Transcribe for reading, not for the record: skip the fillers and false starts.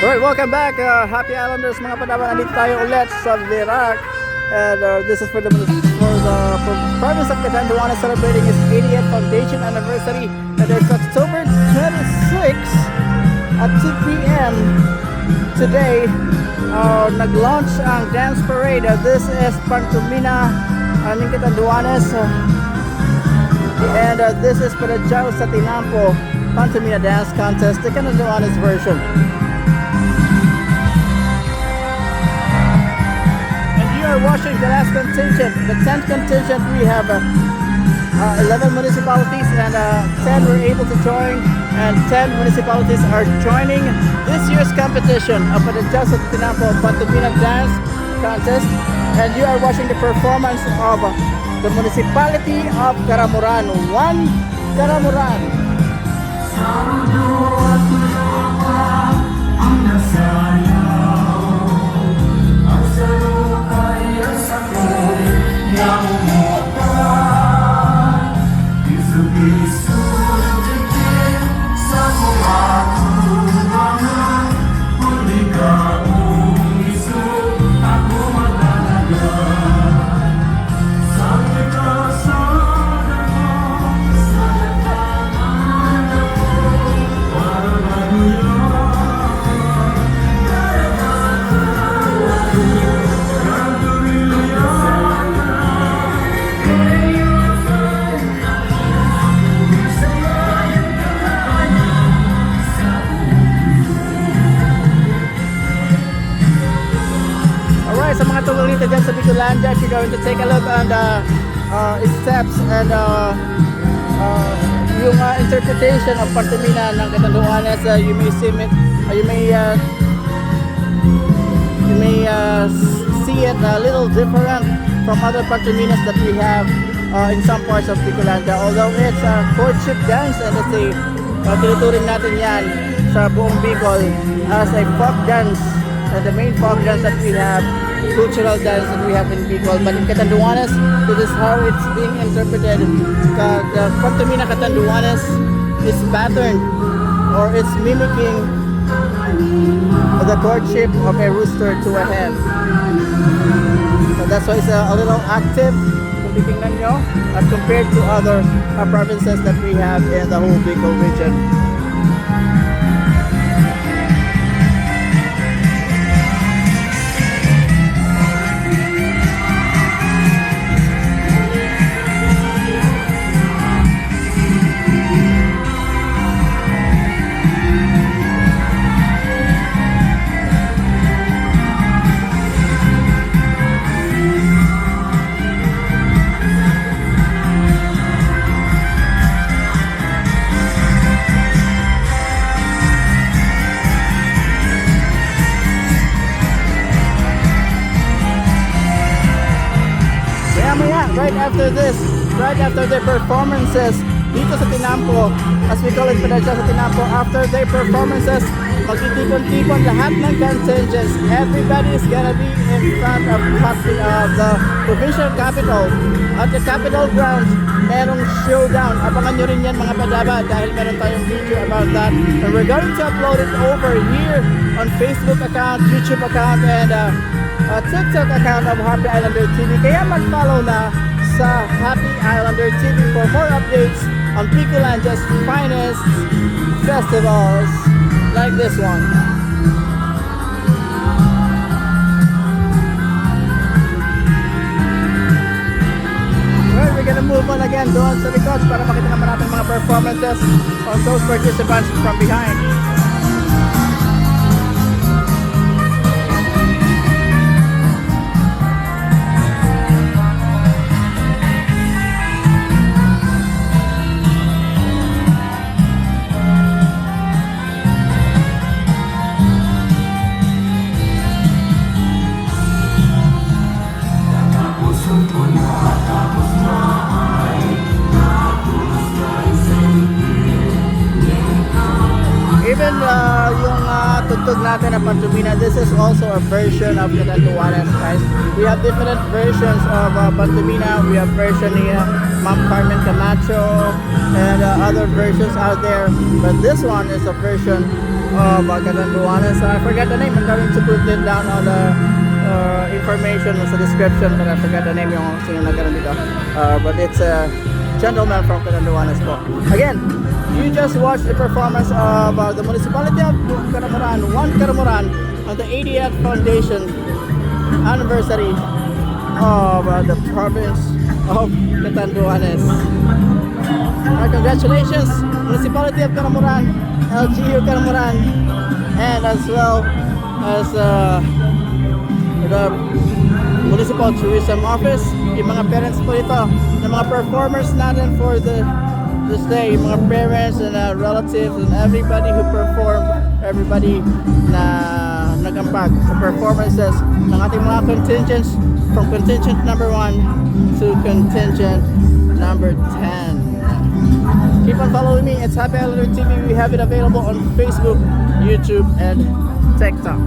Alright, welcome back, Happy Islanders mga Padawan. Nandito tayo ulit sa Virac. And this is for the province of Catanduanes celebrating its 80th foundation anniversary. And it's October 26 at 2 p.m. today. Nag-launch ang dance parade. This is Pantomina ng Catanduanes. And this is Padadyaw sa Tinampo Pantomina Dance Contest, the Catanduanes version. Watching the last contingent, the 10th contingent. We have 11 municipalities and 10 were able to join, and 10 municipalities are joining this year's competition of the Padadyaw sa Tinampo Pantomina Dance Contest. And you are watching the performance of the Municipality of Caramoran. One Caramoran. Sa mga tungulita dyan sa Bicolandia, if you're going to take a look on the steps and yung interpretation of Pantomina ng Catanduanes, you may see it, you may see it a little different from other Pantominas that we have in some parts of Bicolandia. Although it's a courtship dance, and it's tinuturing natin yan sa buong Bicol as a folk dance, the main folk dance that we have, cultural dance that we have in Bicol. But in Catanduanes, this is how it's being interpreted. The Pantomina Catanduanes is patterned, or it's mimicking the courtship of a rooster to a hen. So that's why it's a little active, kung titingnan nyo, as compared to other provinces that we have in the whole Bicol region. Right after their performances dito sa Tinampo, as we call it, Padadyaw sa Tinampo, after their performances, magtitipon-tipon lahat ng contingents. Everybody is gonna be in front of the provincial capital. At the Capitol grounds, merong showdown. Abangan nyo rin yan mga Padaba, dahil meron tayong video about that. And we're going to upload it over here on Facebook account, YouTube account, and TikTok account of Happy Islander TV. Kaya mag-follow na sa Happy Islander TV for more updates on Bicolandia's finest festivals like this one. Well, we're gonna move on again doon sa likod para makita naman natin mga performances of those participants from behind. Even yung tugtog natin na Pantomina, this is also a version of Catanduanes, guys. We have different versions of Pantomina. We have version Ma'am Carmen Camacho, and other versions out there. But this one is a version of Catanduanes. I forgot the name. I'm going to put it down on the information sa description, but I forgot the name yung sino nagkaroon dito. But it's a gentleman from Catanduanes po. Again, you just watched the performance of the Municipality of Caramoran, one Caramoran, on the 80th foundation anniversary of the province of Catanduanes. Congratulations, Municipality of Caramoran, LGU Caramoran, and as well as the Municipal Tourism Office, yung mga parents po ito, ng mga performers natin for this day, yung mga parents and relatives and everybody who performed, everybody na nagampag sa performances ng ating mga contingents from contingent number 1 to contingent number 10. Keep on following me. It's Happy Islander TV. We have it available on Facebook, YouTube, and TikTok.